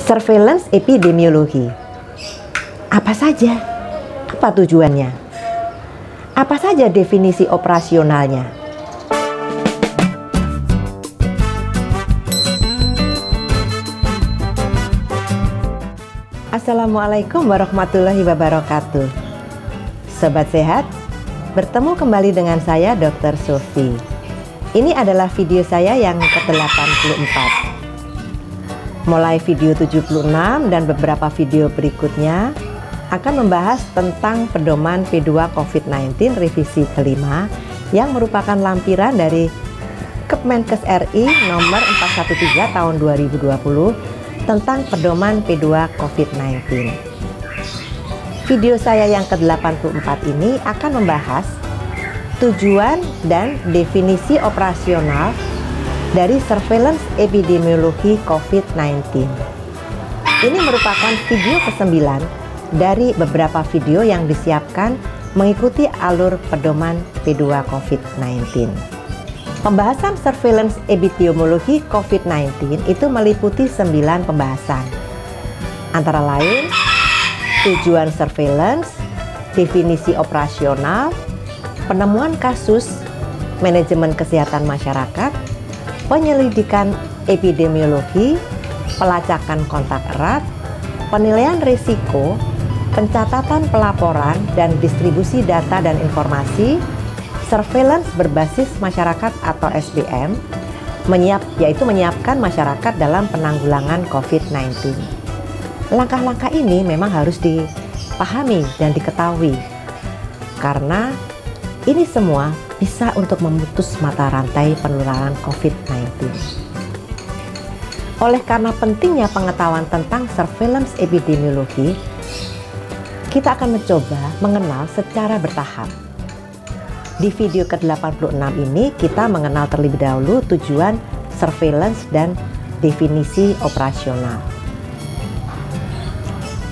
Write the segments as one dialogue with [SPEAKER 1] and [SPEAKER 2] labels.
[SPEAKER 1] Surveillance epidemiologi. Apa saja? Apa tujuannya? Apa saja definisi operasionalnya? Assalamualaikum warahmatullahi wabarakatuh. Sobat sehat, bertemu kembali dengan saya Dr. Sofi. Ini adalah video saya yang ke-84. Mulai video 76 dan beberapa video berikutnya akan membahas tentang pedoman P2 COVID-19 revisi kelima yang merupakan lampiran dari Kemenkes RI nomor 413 tahun 2020 tentang pedoman P2 COVID-19. Video saya yang ke-84 ini akan membahas tujuan dan definisi operasional dari surveillance epidemiologi COVID-19. Ini merupakan video ke-9 dari beberapa video yang disiapkan mengikuti alur pedoman P2 COVID-19. Pembahasan surveillance epidemiologi COVID-19 itu meliputi 9 pembahasan. Antara lain, tujuan surveillance, definisi operasional, penemuan kasus, manajemen kesehatan masyarakat, penyelidikan epidemiologi, pelacakan kontak erat, penilaian risiko, pencatatan pelaporan dan distribusi data dan informasi, surveillance berbasis masyarakat atau SBM, yaitu menyiapkan masyarakat dalam penanggulangan COVID-19. Langkah-langkah ini memang harus dipahami dan diketahui, karena ini semua bisa untuk memutus mata rantai penularan COVID-19. Oleh karena pentingnya pengetahuan tentang surveillance epidemiologi, kita akan mencoba mengenal secara bertahap. Di video ke-86 ini kita mengenal terlebih dahulu tujuan surveillance dan definisi operasional.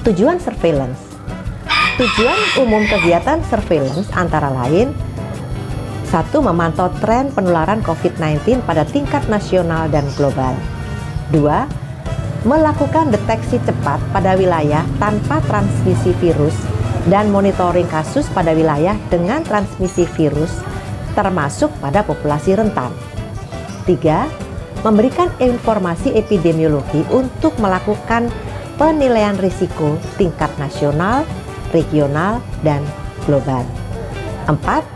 [SPEAKER 1] Tujuan surveillance. Tujuan umum kegiatan surveillance antara lain: 1. Memantau tren penularan COVID-19 pada tingkat nasional dan global. 2. Melakukan deteksi cepat pada wilayah tanpa transmisi virus dan monitoring kasus pada wilayah dengan transmisi virus, termasuk pada populasi rentan. 3. Memberikan informasi epidemiologi untuk melakukan penilaian risiko tingkat nasional, regional, dan global. 4.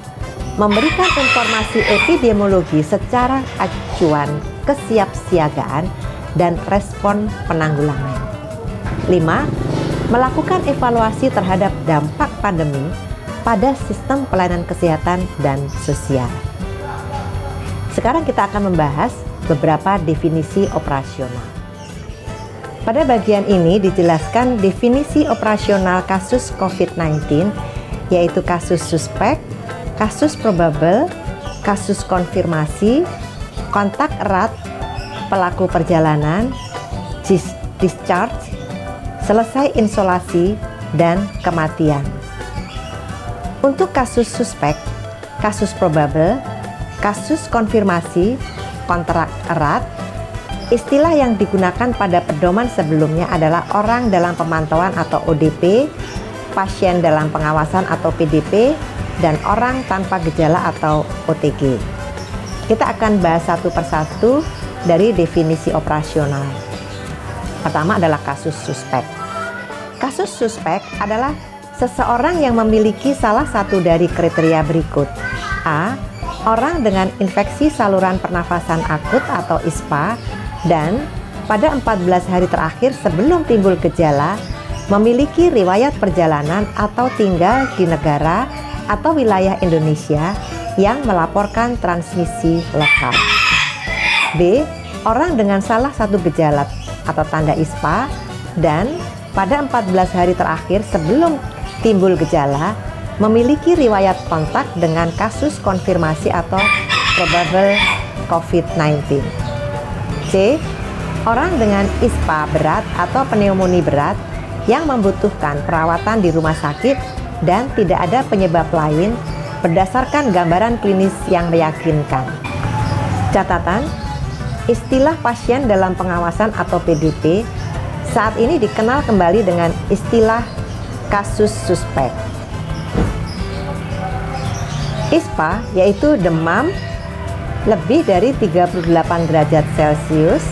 [SPEAKER 1] Memberikan informasi epidemiologi secara acuan kesiapsiagaan dan respon penanggulangan. 5. Melakukan evaluasi terhadap dampak pandemi pada sistem pelayanan kesehatan dan sosial. Sekarang kita akan membahas beberapa definisi operasional. Pada bagian ini dijelaskan definisi operasional kasus COVID-19, yaitu kasus suspek, kasus probable, kasus konfirmasi, kontak erat, pelaku perjalanan, discharge, selesai isolasi, dan kematian. Untuk kasus suspek, kasus probable, kasus konfirmasi, kontak erat, istilah yang digunakan pada pedoman sebelumnya adalah orang dalam pemantauan atau ODP, pasien dalam pengawasan atau PDP, dan orang tanpa gejala atau OTG. Kita akan bahas satu persatu dari definisi operasional. Pertama adalah kasus suspek. Kasus suspek adalah seseorang yang memiliki salah satu dari kriteria berikut. A. Orang dengan infeksi saluran pernafasan akut atau ISPA dan pada 14 hari terakhir sebelum timbul gejala memiliki riwayat perjalanan atau tinggal di negara atau wilayah Indonesia yang melaporkan transmisi lokal. B. Orang dengan salah satu gejala atau tanda ISPA dan pada 14 hari terakhir sebelum timbul gejala memiliki riwayat kontak dengan kasus konfirmasi atau probable COVID-19. C. Orang dengan ISPA berat atau pneumonia berat yang membutuhkan perawatan di rumah sakit dan tidak ada penyebab lain berdasarkan gambaran klinis yang meyakinkan. Catatan, istilah pasien dalam pengawasan atau PDP saat ini dikenal kembali dengan istilah kasus suspek. ISPA yaitu demam lebih dari 38 derajat Celcius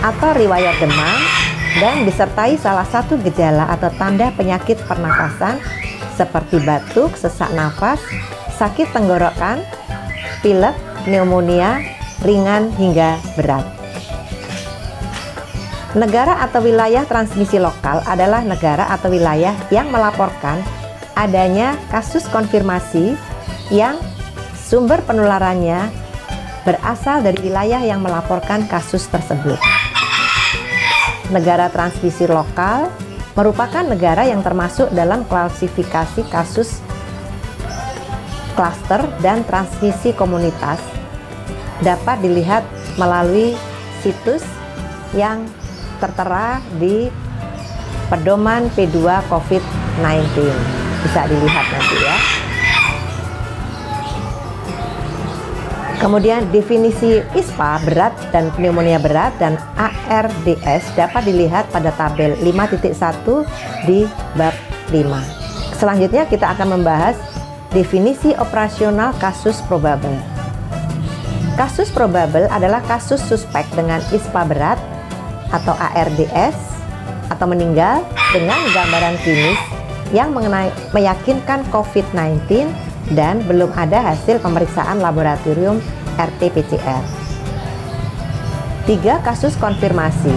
[SPEAKER 1] atau riwayat demam dan disertai salah satu gejala atau tanda penyakit pernapasan seperti batuk, sesak nafas, sakit tenggorokan, pilek, pneumonia, ringan hingga berat. Negara atau wilayah transmisi lokal adalah negara atau wilayah yang melaporkan adanya kasus konfirmasi yang sumber penularannya berasal dari wilayah yang melaporkan kasus tersebut. Negara transmisi lokal merupakan negara yang termasuk dalam klasifikasi kasus klaster dan transmisi komunitas. Dapat dilihat melalui situs yang tertera di pedoman P2 COVID-19. Bisa dilihat nanti ya. Kemudian definisi ISPA berat dan pneumonia berat dan ARDS dapat dilihat pada tabel 5.1 di bab 5. Selanjutnya kita akan membahas definisi operasional kasus probable. Kasus probable adalah kasus suspek dengan ISPA berat atau ARDS atau meninggal dengan gambaran klinis yang meyakinkan COVID-19 dan belum ada hasil pemeriksaan laboratorium RT-PCR. 3. Kasus konfirmasi.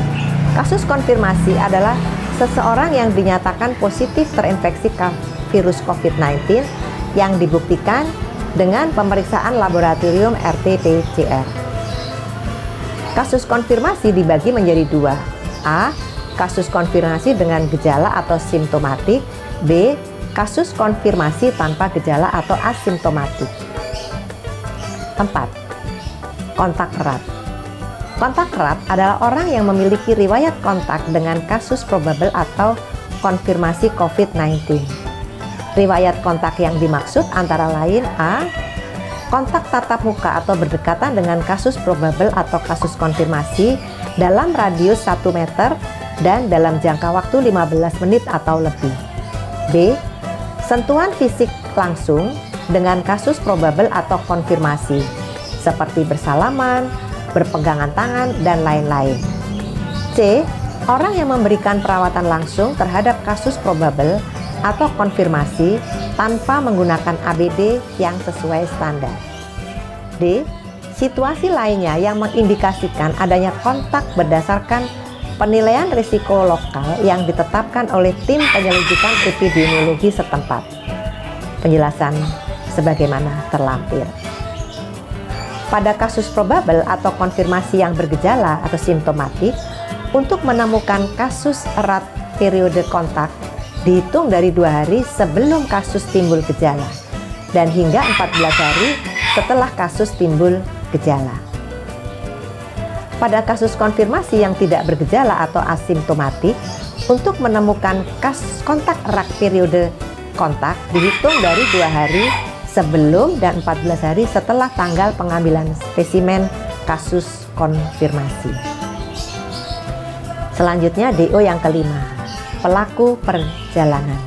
[SPEAKER 1] Kasus konfirmasi adalah seseorang yang dinyatakan positif terinfeksi virus COVID-19 yang dibuktikan dengan pemeriksaan laboratorium RT-PCR. Kasus konfirmasi dibagi menjadi dua. A. Kasus konfirmasi dengan gejala atau simptomatik. B. Kasus konfirmasi tanpa gejala atau asimptomatik. 4. Kontak erat. Kontak erat adalah orang yang memiliki riwayat kontak dengan kasus probable atau konfirmasi COVID-19. Riwayat kontak yang dimaksud antara lain A. Kontak tatap muka atau berdekatan dengan kasus probable atau kasus konfirmasi dalam radius 1 meter dan dalam jangka waktu 15 menit atau lebih. B. Sentuhan fisik langsung dengan kasus probable atau konfirmasi seperti bersalaman, berpegangan tangan, dan lain-lain. C. Orang yang memberikan perawatan langsung terhadap kasus probable atau konfirmasi tanpa menggunakan ABD yang sesuai standar. D. Situasi lainnya yang mengindikasikan adanya kontak berdasarkan penilaian risiko lokal yang ditetapkan oleh tim penyelidikan epidemiologi setempat. Penjelasan sebagaimana terlampir. Pada kasus probable atau konfirmasi yang bergejala atau simptomatik, untuk menemukan kasus erat periode kontak dihitung dari 2 hari sebelum kasus timbul gejala dan hingga 14 hari setelah kasus timbul gejala. Pada kasus konfirmasi yang tidak bergejala atau asimptomatik, untuk menemukan kasus kontak erat periode kontak dihitung dari 2 hari sebelum dan 14 hari setelah tanggal pengambilan spesimen kasus konfirmasi. Selanjutnya DO yang kelima, pelaku perjalanan.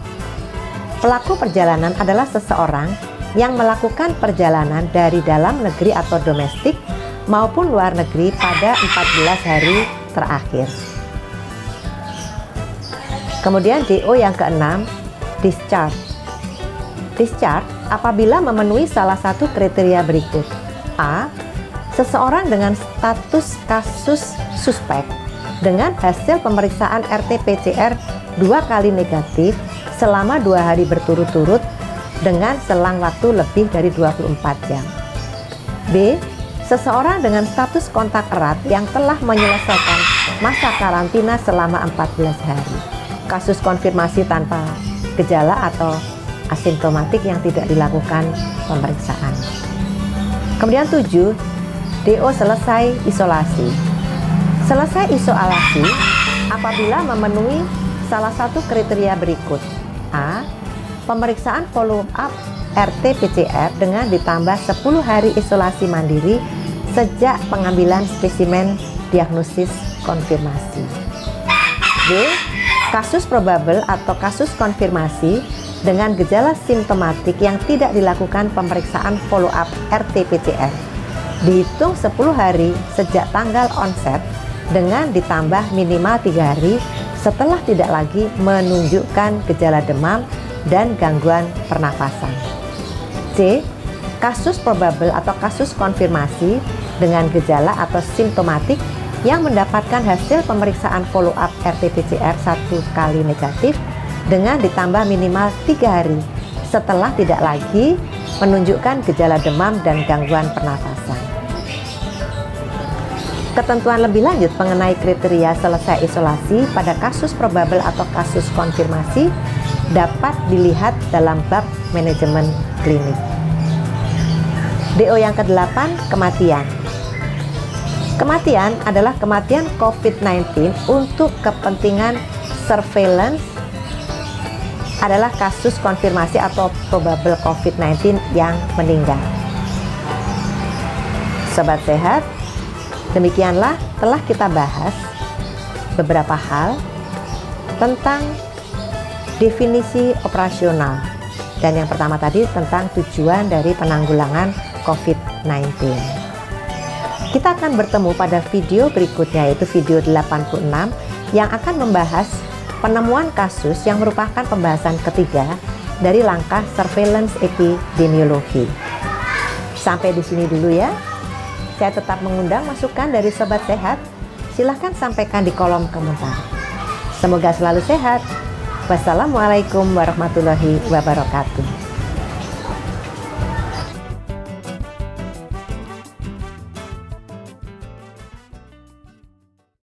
[SPEAKER 1] Pelaku perjalanan adalah seseorang yang melakukan perjalanan dari dalam negeri atau domestik maupun luar negeri pada 14 hari terakhir. Kemudian DO yang keenam, discharge. Discharge apabila memenuhi salah satu kriteria berikut. A. Seseorang dengan status kasus suspek dengan hasil pemeriksaan RT-PCR 2 kali negatif selama 2 hari berturut-turut dengan selang waktu lebih dari 24 jam. B. Seseorang dengan status kontak erat yang telah menyelesaikan masa karantina selama 14 hari. Kasus konfirmasi tanpa gejala atau asimptomatik yang tidak dilakukan pemeriksaan. Kemudian 7, DO selesai isolasi. Selesai isolasi apabila memenuhi salah satu kriteria berikut. A. Pemeriksaan follow up RT-PCR dengan ditambah 10 hari isolasi mandiri sejak pengambilan spesimen diagnosis konfirmasi. B. Kasus probable atau kasus konfirmasi dengan gejala simptomatik yang tidak dilakukan pemeriksaan follow-up RT-PCR. Dihitung 10 hari sejak tanggal onset dengan ditambah minimal 3 hari setelah tidak lagi menunjukkan gejala demam dan gangguan pernafasan. C. Kasus probable atau kasus konfirmasi dengan gejala atau simptomatik yang mendapatkan hasil pemeriksaan follow-up RT-PCR 1 kali negatif dengan ditambah minimal 3 hari setelah tidak lagi menunjukkan gejala demam dan gangguan pernafasan. Ketentuan lebih lanjut mengenai kriteria selesai isolasi pada kasus probable atau kasus konfirmasi dapat dilihat dalam bab manajemen klinik. DO yang ke-8, kematian. Kematian adalah kematian COVID-19 untuk kepentingan surveillance adalah kasus konfirmasi atau probable COVID-19 yang meninggal. Sobat sehat, demikianlah telah kita bahas beberapa hal tentang definisi operasional. Dan yang pertama tadi tentang tujuan dari penanggulangan COVID-19. Kita akan bertemu pada video berikutnya, yaitu video 86 yang akan membahas penemuan kasus yang merupakan pembahasan ketiga dari langkah surveillance epidemiologi. Sampai di sini dulu ya. Saya tetap mengundang masukan dari sobat sehat. Silahkan sampaikan di kolom komentar. Semoga selalu sehat. Wassalamualaikum warahmatullahi wabarakatuh.